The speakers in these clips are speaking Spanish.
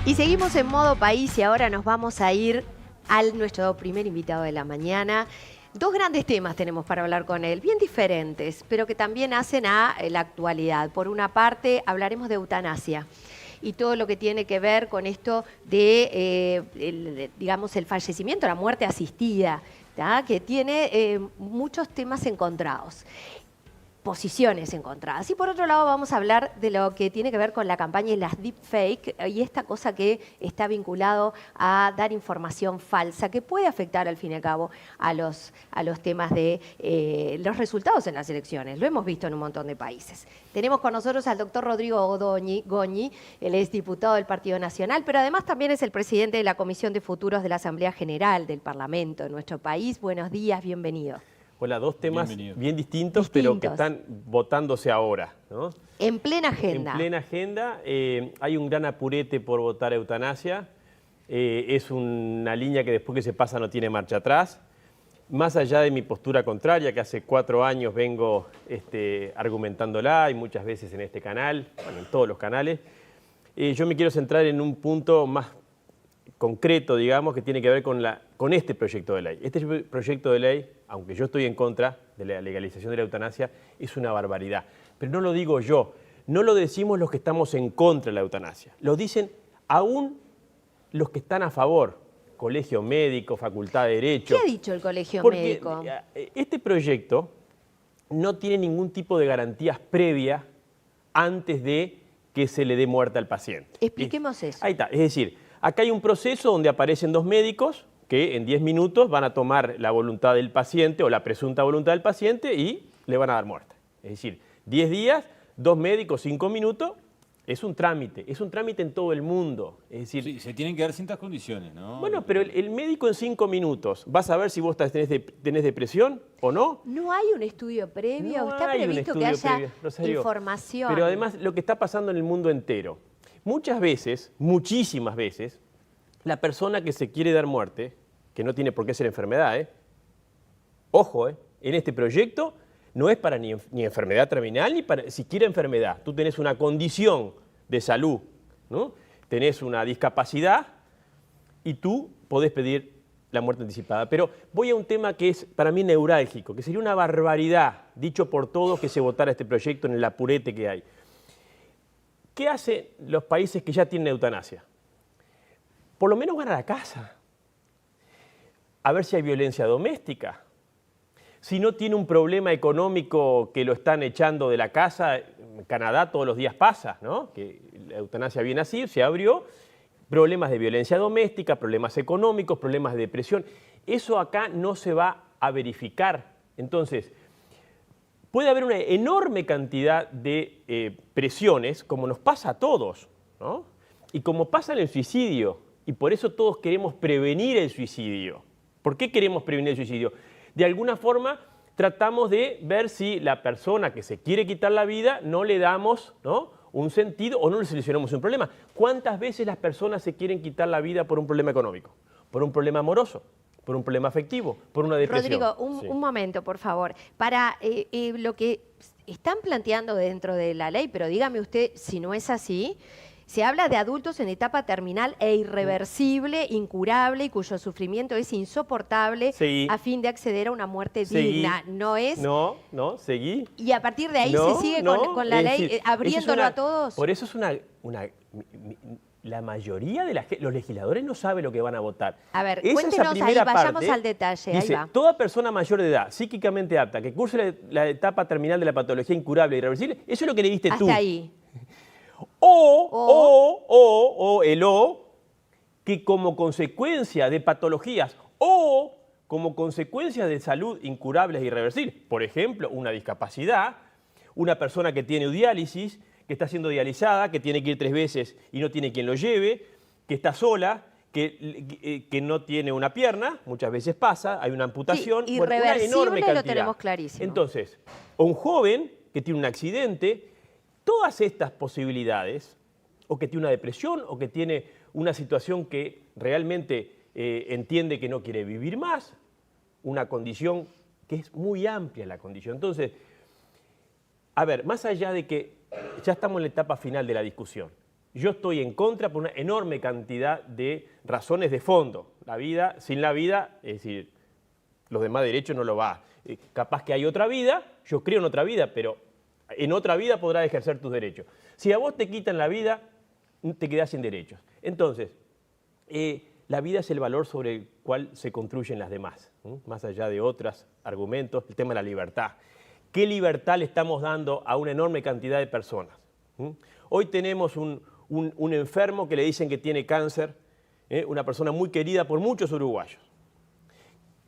Y seguimos en modo país y ahora nos vamos a ir al nuestro primer invitado de la mañana. Dos grandes temas tenemos para hablar con él, bien diferentes, pero que también hacen a la actualidad. Por una parte, hablaremos de eutanasia y todo lo que tiene que ver con esto de, digamos, el fallecimiento, la muerte asistida, ¿tá? Que tiene muchos temas encontrados. Posiciones encontradas. Y por otro lado vamos a hablar de lo que tiene que ver con la campaña y las deepfake y esta cosa que está vinculado a dar información falsa que puede afectar al fin y al cabo a los temas de los resultados en las elecciones. Lo hemos visto en un montón de países. Tenemos con nosotros al doctor Rodrigo Goñi, él es diputado del Partido Nacional, pero además también es el presidente de la Comisión de Futuros de la Asamblea General del Parlamento de nuestro país. Buenos días, bienvenido. Hola, dos temas bien distintos, pero que están votándose ahora, ¿no? En plena agenda. En plena agenda. Hay un gran apurete por votar eutanasia. Es una línea que después que se pasa no tiene marcha atrás. Más allá de mi postura contraria, que hace 4 años vengo argumentándola y muchas veces en este canal, bueno, en todos los canales, yo me quiero centrar en un punto más concreto, digamos, que tiene que ver con este proyecto de ley. Este proyecto de ley, aunque yo estoy en contra de la legalización de la eutanasia, es una barbaridad. Pero no lo digo yo, no lo decimos los que estamos en contra de la eutanasia. Lo dicen aún los que están a favor. Colegio Médico, Facultad de Derecho. ¿Qué ha dicho el Colegio Médico? Este proyecto no tiene ningún tipo de garantías previas antes de que se le dé muerte al paciente. Expliquemos eso. Ahí está, es decir, acá hay un proceso donde aparecen 2 médicos que en 10 minutos van a tomar la voluntad del paciente o la presunta voluntad del paciente y le van a dar muerte. Es decir, 10 días, 2 médicos, 5 minutos, es un trámite en todo el mundo. Es decir, sí, se tienen que dar ciertas condiciones, ¿no? Bueno, pero el médico en 5 minutos, ¿vas a ver si vos tenés depresión o no? ¿No hay un estudio previo? No ¿Está hay un previsto que estudio haya previo, Rosario. información? Pero además lo que está pasando en el mundo entero. Muchas veces, muchísimas veces, la persona que se quiere dar muerte, que no tiene por qué ser enfermedad, ojo, en este proyecto no es para ni enfermedad terminal ni para siquiera enfermedad. Tú tenés una condición de salud, ¿no? Tenés una discapacidad y tú podés pedir la muerte anticipada. Pero voy a un tema que es para mí neurálgico, que sería una barbaridad, dicho por todos, que se votara este proyecto en el apurete que hay. ¿Qué hacen los países que ya tienen eutanasia? Por lo menos van a la casa, a ver si hay violencia doméstica. Si no tiene un problema económico que lo están echando de la casa, en Canadá todos los días pasa, ¿no? Que la eutanasia viene así, se abrió, problemas de violencia doméstica, problemas económicos, problemas de depresión. Eso acá no se va a verificar. Entonces, puede haber una enorme cantidad de presiones, como nos pasa a todos, ¿no? Y como pasa en el suicidio, y por eso todos queremos prevenir el suicidio. ¿Por qué queremos prevenir el suicidio? De alguna forma tratamos de ver si la persona que se quiere quitar la vida no le damos, ¿no?, un sentido o no le solucionamos un problema. ¿Cuántas veces las personas se quieren quitar la vida por un problema económico? ¿Por un problema amoroso? ¿Por un problema afectivo? ¿Por una depresión? Rodrigo, un momento, por favor. Para lo que están planteando dentro de la ley, pero dígame usted si no es así, se habla de adultos en etapa terminal e irreversible, incurable y cuyo sufrimiento es insoportable a fin de acceder a una muerte digna. ¿No es? No, seguí. Y a partir de ahí se sigue con la ley abriéndolo a todos. Por eso es la mayoría de los legisladores no sabe lo que van a votar. A ver, cuéntenos ahí, vayamos al detalle. Dice, ahí va. Toda persona mayor de edad, psíquicamente apta, que curse la etapa terminal de la patología incurable e irreversible, eso es lo que le diste tú. Hasta ahí. Que como consecuencia de patologías o como consecuencia de salud incurables e irreversibles, por ejemplo, una discapacidad, una persona que tiene diálisis, que está siendo dializada, que tiene que ir 3 veces y no tiene quien lo lleve, que está sola, que no tiene una pierna, muchas veces pasa, hay una amputación, sí, irreversible, una enorme cantidad. Lo tenemos clarísimo. Entonces, un joven que tiene un accidente, todas estas posibilidades, o que tiene una depresión, o que tiene una situación que realmente entiende que no quiere vivir más, una condición que es muy amplia la condición. Entonces, a ver, más allá de que ya estamos en la etapa final de la discusión, yo estoy en contra por una enorme cantidad de razones de fondo. La vida, sin la vida, es decir, los demás derechos no lo va. Capaz que hay otra vida, yo creo en otra vida, pero en otra vida podrás ejercer tus derechos. Si a vos te quitan la vida, te quedás sin derechos. Entonces, la vida es el valor sobre el cual se construyen las demás, más allá de otros argumentos, el tema de la libertad. ¿Qué libertad le estamos dando a una enorme cantidad de personas? Hoy tenemos un enfermo que le dicen que tiene cáncer, una persona muy querida por muchos uruguayos.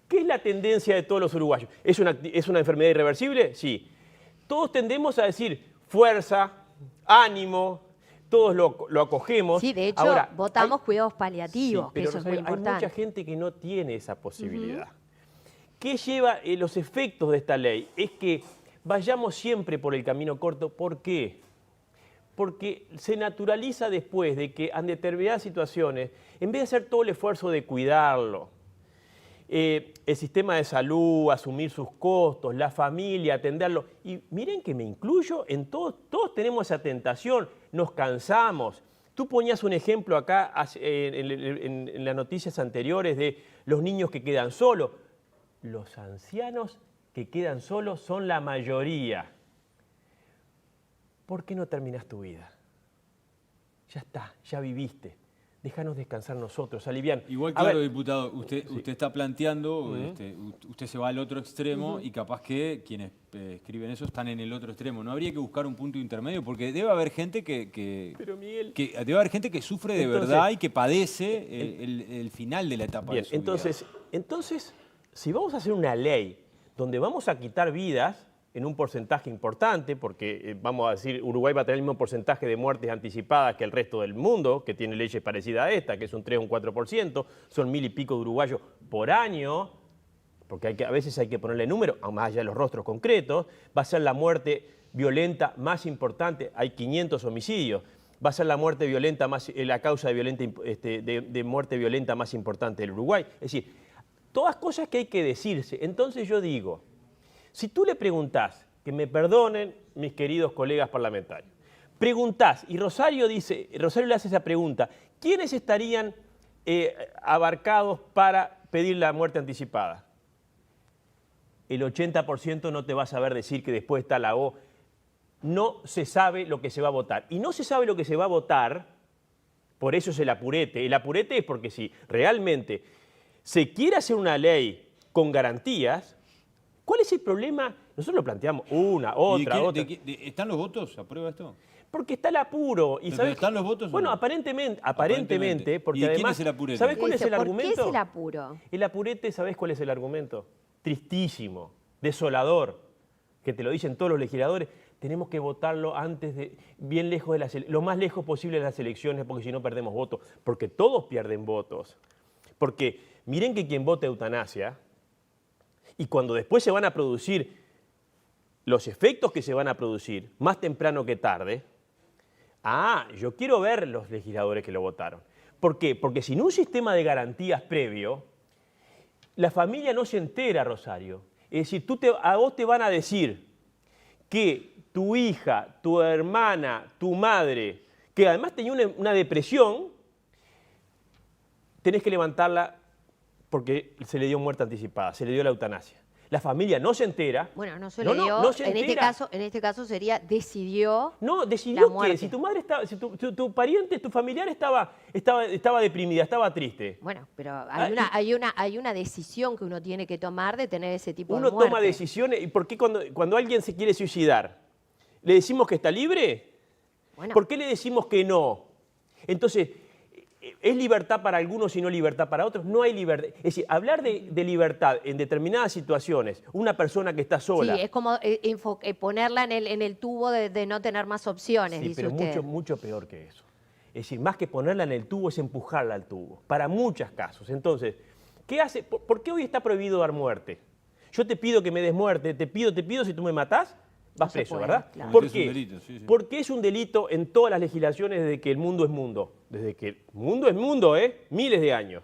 ¿Qué es la tendencia de todos los uruguayos? ¿Es una enfermedad irreversible? Sí. Todos tendemos a decir fuerza, ánimo, todos lo acogemos. Sí, de hecho, ahora, votamos cuidados paliativos, sí, que pero eso es muy hay importante. mucha gente que no tiene esa posibilidad. ¿Qué lleva los efectos de esta ley? Es que vayamos siempre por el camino corto. ¿Por qué? Porque se naturaliza después de que en determinadas situaciones, en vez de hacer todo el esfuerzo de cuidarlo, el sistema de salud, asumir sus costos, la familia, atenderlo. Y miren que me incluyo en todos tenemos esa tentación, nos cansamos. Tú ponías un ejemplo acá en las noticias anteriores de los niños que quedan solos. Los ancianos que quedan solos son la mayoría. ¿Por qué no terminas tu vida? Ya está, ya viviste. Déjanos descansar nosotros, alivian. Igual, claro, diputado, usted está planteando, usted se va al otro extremo y capaz que quienes escriben eso están en el otro extremo. ¿No habría que buscar un punto intermedio? Porque debe haber gente Pero Miguel, debe haber gente que sufre de verdad y que padece el final de la etapa de su vida. Entonces, si vamos a hacer una ley donde vamos a quitar vidas en un porcentaje importante, porque vamos a decir, Uruguay va a tener el mismo porcentaje de muertes anticipadas que el resto del mundo, que tiene leyes parecidas a esta, que es un 3 o un 4%, son 1000 y pico de uruguayos por año, porque a veces hay que ponerle número, más allá de los rostros concretos, va a ser la muerte violenta más importante, hay 500 homicidios, va a ser la muerte violenta la causa de muerte violenta más importante del Uruguay. Es decir, todas cosas que hay que decirse. Entonces yo digo, si tú le preguntás, que me perdonen mis queridos colegas parlamentarios, preguntás, y Rosario le hace esa pregunta, ¿quiénes estarían abarcados para pedir la muerte anticipada? El 80% no te va a saber decir que después está la O. No se sabe lo que se va a votar. Y no se sabe lo que se va a votar, por eso es el apurete. El apurete es porque si realmente se quiere hacer una ley con garantías, ¿cuál es el problema? Nosotros lo planteamos otra. ¿Están los votos? ¿Aprueba esto? Porque está el apuro. ¿Y ¿Pero están los votos? Bueno, o no? aparentemente, porque ¿Y de quién además, es el apurete? ¿sabes cuál es el ¿Por argumento? qué es el apuro? El apurete, ¿sabes cuál es el argumento? Tristísimo, desolador, que te lo dicen todos los legisladores. Tenemos que votarlo antes bien lejos de lo más lejos posible de las elecciones, porque si no perdemos votos. Porque todos pierden votos. Porque miren que quien vota eutanasia, y cuando después se van a producir los efectos que se van a producir, más temprano que tarde, yo quiero ver los legisladores que lo votaron. ¿Por qué? Porque sin un sistema de garantías previo, la familia no se entera, Rosario. Es decir, a vos te van a decir que tu hija, tu hermana, tu madre, que además tenía una depresión, tenés que levantarla porque se le dio muerte anticipada, se le dio la eutanasia. La familia no se entera. Bueno, no se le dio. No se en este caso sería decidió. No, decidió la muerte. que si tu madre estaba, si tu pariente, tu familiar estaba deprimida, estaba triste. Bueno, pero hay una decisión que uno tiene que tomar de tener ese tipo de Uno muerte. toma decisiones. ¿Y por qué cuando alguien se quiere suicidar, le decimos que está libre? Bueno. ¿Por qué le decimos que no? Entonces, ¿es libertad para algunos y no libertad para otros? No hay libertad. Es decir, hablar de libertad en determinadas situaciones, una persona que está sola. Sí, es como ponerla en el tubo de no tener más opciones, Sí, dice pero usted. mucho peor que eso. Es decir, más que ponerla en el tubo es empujarla al tubo, para muchos casos. Entonces, ¿qué hace? ¿Por qué hoy está prohibido dar muerte? Yo te pido que me des muerte, te pido, si tú me matás, vas preso, puede, ¿verdad? claro. ¿Por Porque es qué? un delito, sí. Porque es un delito en todas las legislaciones desde que el mundo es mundo. Desde que el mundo es mundo, miles de años.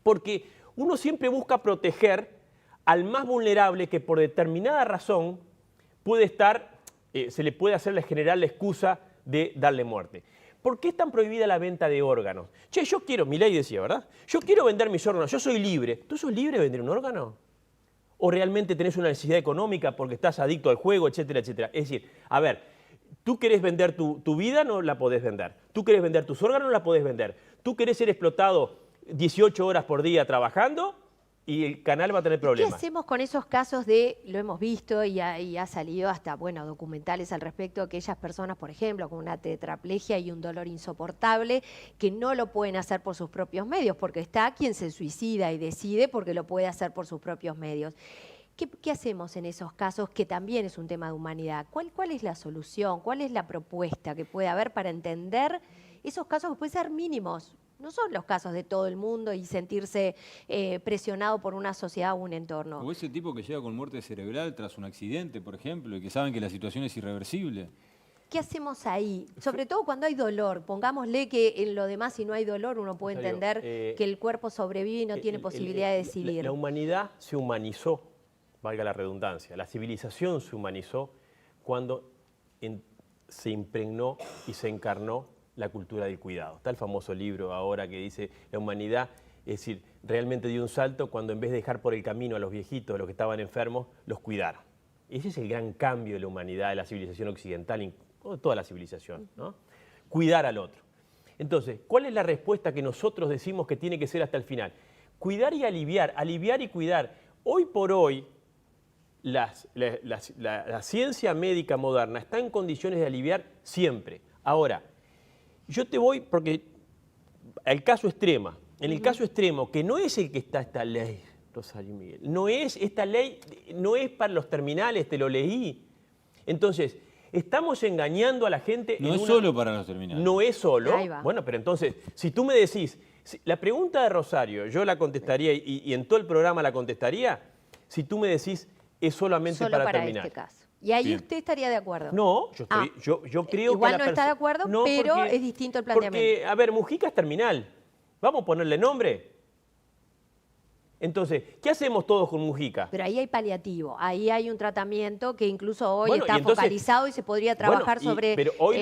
Porque uno siempre busca proteger al más vulnerable que por determinada razón puede estar, se le puede generar la excusa de darle muerte. ¿por qué es tan prohibida la venta de órganos? Che, yo quiero, Milei decía, ¿verdad? Yo quiero vender mis órganos, yo soy libre. ¿Tú sos libre de vender un órgano? ¿O realmente tenés una necesidad económica porque estás adicto al juego, etcétera, etcétera? Es decir, a ver, tú querés vender tu vida, no la podés vender. Tú querés vender tus órganos, no la podés vender. Tú querés ser explotado 18 horas por día trabajando y el canal va a tener problemas. ¿Qué hacemos con esos casos de, lo hemos visto y ha salido hasta, bueno, documentales al respecto, aquellas personas, por ejemplo, con una tetraplegia y un dolor insoportable, que no lo pueden hacer por sus propios medios, porque está quien se suicida y decide porque lo puede hacer por sus propios medios? ¿Qué hacemos en esos casos, que también es un tema de humanidad? ¿Cuál es la solución? ¿Cuál es la propuesta que puede haber para entender esos casos que pueden ser mínimos? No son los casos de todo el mundo y sentirse presionado por una sociedad o un entorno. O ese tipo que llega con muerte cerebral tras un accidente, por ejemplo, y que saben que la situación es irreversible. ¿Qué hacemos ahí? Sobre todo cuando hay dolor. Pongámosle que en lo demás, si no hay dolor, uno puede entender que el cuerpo sobrevive y no tiene posibilidad de decidir. La humanidad se humanizó, valga la redundancia. La civilización se humanizó cuando se impregnó y se encarnó la cultura del cuidado. Está el famoso libro ahora que dice la humanidad, es decir, realmente dio un salto cuando en vez de dejar por el camino a los viejitos, a los que estaban enfermos, los cuidaron. Ese es el gran cambio de la humanidad, de la civilización occidental, o de toda la civilización, ¿no? Cuidar al otro. Entonces, ¿cuál es la respuesta que nosotros decimos que tiene que ser hasta el final? Cuidar y aliviar y cuidar. Hoy por hoy, la ciencia médica moderna está en condiciones de aliviar siempre. Ahora, yo te voy, porque el caso extremo, en el caso extremo, que no es el que está esta ley, Rosario y Miguel, no es, esta ley no es para los terminales, te lo leí. Entonces, estamos engañando a la gente. No es solo para los terminales. No es solo. Ahí va. Bueno, pero entonces, si tú me decís, la pregunta de Rosario, yo la contestaría y en todo el programa la contestaría, si tú me decís, es solamente Solo para para terminar. este caso. Y ahí Bien. usted estaría de acuerdo. No, yo creo igual que no está de acuerdo, pero es distinto el planteamiento. Porque, a ver, Mujica es terminal. ¿Vamos a ponerle nombre? Entonces, ¿qué hacemos todos con Mujica? Pero ahí hay paliativo, ahí hay un tratamiento que incluso hoy Bueno, está y entonces, focalizado y se podría trabajar pero hoy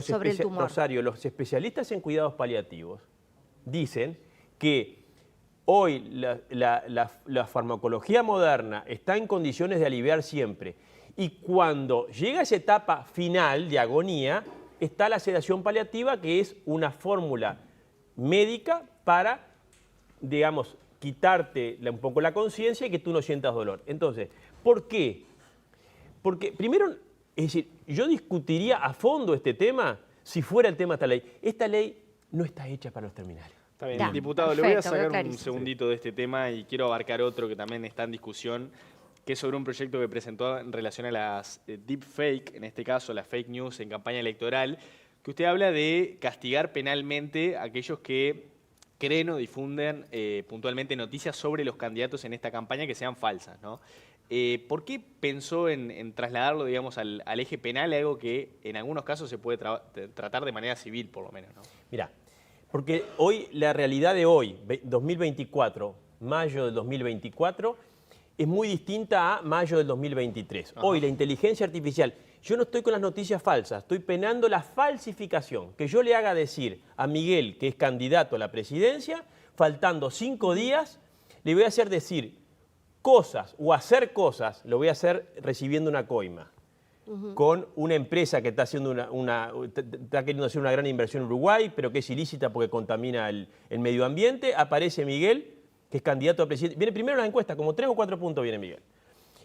sobre el tumor. Rosario, los especialistas en cuidados paliativos dicen que hoy la farmacología moderna está en condiciones de aliviar siempre. Y cuando llega esa etapa final de agonía, está la sedación paliativa, que es una fórmula médica para, digamos, quitarte un poco la conciencia y que tú no sientas dolor. Entonces, ¿por qué? Porque primero, es decir, yo discutiría a fondo este tema si fuera el tema de esta ley. Esta ley no está hecha para los terminales. Está bien, Ya, diputado, perfecto, le voy a quedó sacar un clarísimo. segundito de este tema y quiero abarcar otro que también está en discusión, que es sobre un proyecto que presentó en relación a las deepfake, en este caso las fake news en campaña electoral, que usted habla de castigar penalmente a aquellos que creen o difunden puntualmente noticias sobre los candidatos en esta campaña que sean falsas, ¿no? ¿Por qué pensó en trasladarlo, digamos, al eje penal, algo que en algunos casos se puede tratar de manera civil, por lo menos, ¿no? Mira, porque hoy, la realidad de hoy, 2024, mayo del 2024, es muy distinta a mayo del 2023. Ajá. Hoy la inteligencia artificial, yo no estoy con las noticias falsas, estoy penando la falsificación. Que yo le haga decir a Miguel, que es candidato a la presidencia, faltando 5 días, le voy a hacer decir cosas o hacer cosas, lo voy a hacer recibiendo una coima. Con una empresa que está haciendo está queriendo hacer una gran inversión en Uruguay, pero que es ilícita porque contamina el medio ambiente. Aparece Miguel, que es candidato a presidente. Viene primero en la encuesta, como 3 o 4 puntos viene Miguel.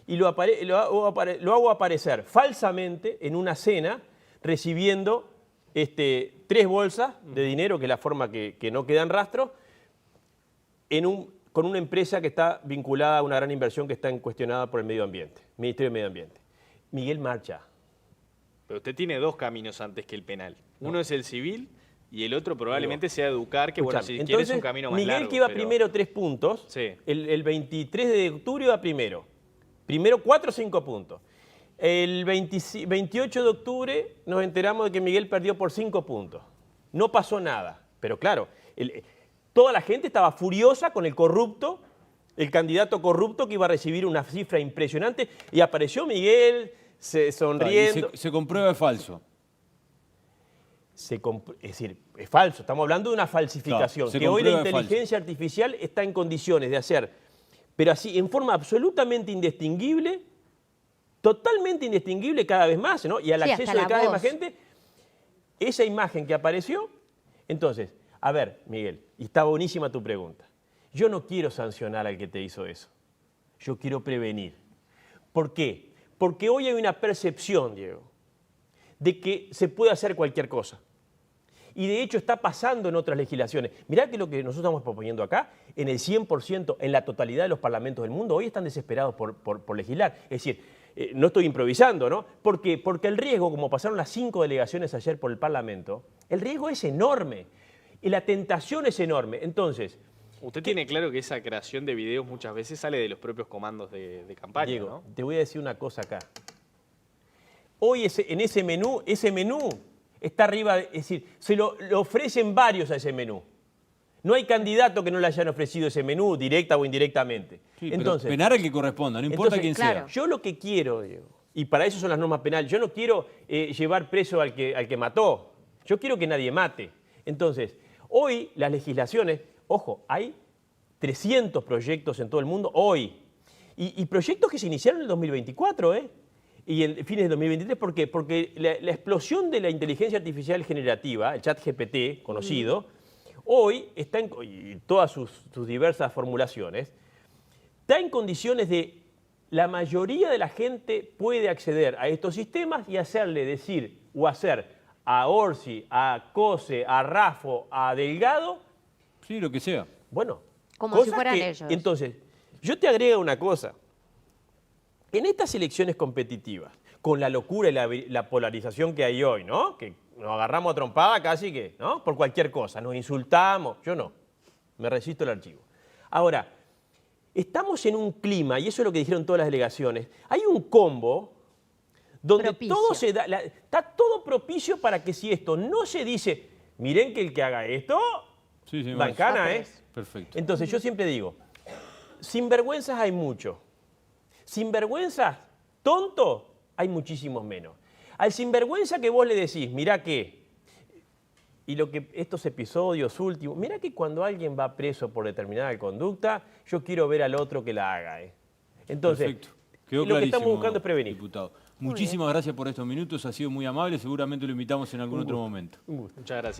Y lo hago aparecer falsamente en una cena, recibiendo 3 bolsas de dinero, que es la forma que no quedan rastros, con una empresa que está vinculada a una gran inversión que está cuestionada por el medio ambiente, Ministerio de Medio Ambiente. Miguel marcha. Pero usted tiene 2 caminos antes que el penal. Uno es el civil y el otro probablemente sea educar, que bueno, si quieres un camino más Miguel, largo. que iba pero- primero 3 puntos, Sí. el 23 de octubre iba primero. Primero 4 o 5 puntos. El 28 de octubre nos enteramos de que Miguel perdió por 5 puntos. No pasó nada. Pero claro, toda la gente estaba furiosa con el corrupto, el candidato corrupto que iba a recibir una cifra impresionante. Y apareció Miguel sonriendo. Se comprueba falso. es decir, es falso. Estamos hablando de una falsificación, Claro, se que hoy la comprueba es inteligencia artificial está en condiciones de hacer, pero así, en forma absolutamente indistinguible, totalmente indistinguible cada vez más, ¿no? Y al Sí, acceso hasta de la cada vez más voz. gente, esa imagen que apareció. Entonces, a ver, Miguel, y está buenísima tu pregunta. Yo no quiero sancionar al que te hizo eso. Yo quiero prevenir. ¿Por qué? Porque hoy hay una percepción, Diego, de que se puede hacer cualquier cosa. Y de hecho está pasando en otras legislaciones. Mirá que lo que nosotros estamos proponiendo acá, en el 100%, en la totalidad de los parlamentos del mundo, hoy están desesperados por legislar. Es decir, no estoy improvisando, ¿no? ¿Por qué? Porque el riesgo, como pasaron las 5 delegaciones ayer por el Parlamento, el riesgo es enorme. Y la tentación es enorme. Entonces, Usted tiene claro que esa creación de videos muchas veces sale de los propios comandos de campaña, Diego, ¿no? te voy a decir una cosa acá. Hoy en ese menú está arriba, es decir, se lo ofrecen varios a ese menú. No hay candidato que no le hayan ofrecido ese menú, directa o indirectamente. Sí, Entonces, pero penar al que corresponda, no importa quién claro. sea. yo lo que quiero, Diego, y para eso son las normas penales, yo no quiero llevar preso al que mató. Yo quiero que nadie mate. Entonces, hoy las legislaciones, ojo, hay 300 proyectos en todo el mundo hoy. Y proyectos que se iniciaron en el 2024, y en fines de 2023. ¿Por qué? Porque la explosión de la inteligencia artificial generativa, el chat GPT conocido, hoy está y todas sus diversas formulaciones, está en condiciones de la mayoría de la gente puede acceder a estos sistemas y hacerle decir o hacer a Orsi, a Cose, a Rafo, a Delgado, Sí, lo que sea. bueno, Como si cosas fueran que- ellos. Entonces, yo te agrego una cosa. En estas elecciones competitivas, con la locura y la polarización que hay hoy, ¿no? Que nos agarramos a trompada casi que, ¿no? Por cualquier cosa, nos insultamos. Yo no, me resisto al archivo. Ahora, estamos en un clima, y eso es lo que dijeron todas las delegaciones, hay un combo donde Propicio. todo se da, está todo propicio para que si esto no se dice, miren que el que haga esto, Sí, sí, bancana, Va ¿eh? preso. Perfecto. Entonces yo siempre digo, sinvergüenzas hay mucho. Sinvergüenzas, tonto, hay muchísimos menos. Al sinvergüenza que vos le decís, mirá que, y lo que estos episodios últimos, mirá que cuando alguien va preso por determinada conducta, yo quiero ver al otro que la haga. Entonces, Perfecto. Quedó lo que clarísimo, estamos buscando es prevenir. diputado. Muchísimas gracias por estos minutos, ha sido muy amable, seguramente lo invitamos en algún otro momento. Muchas gracias.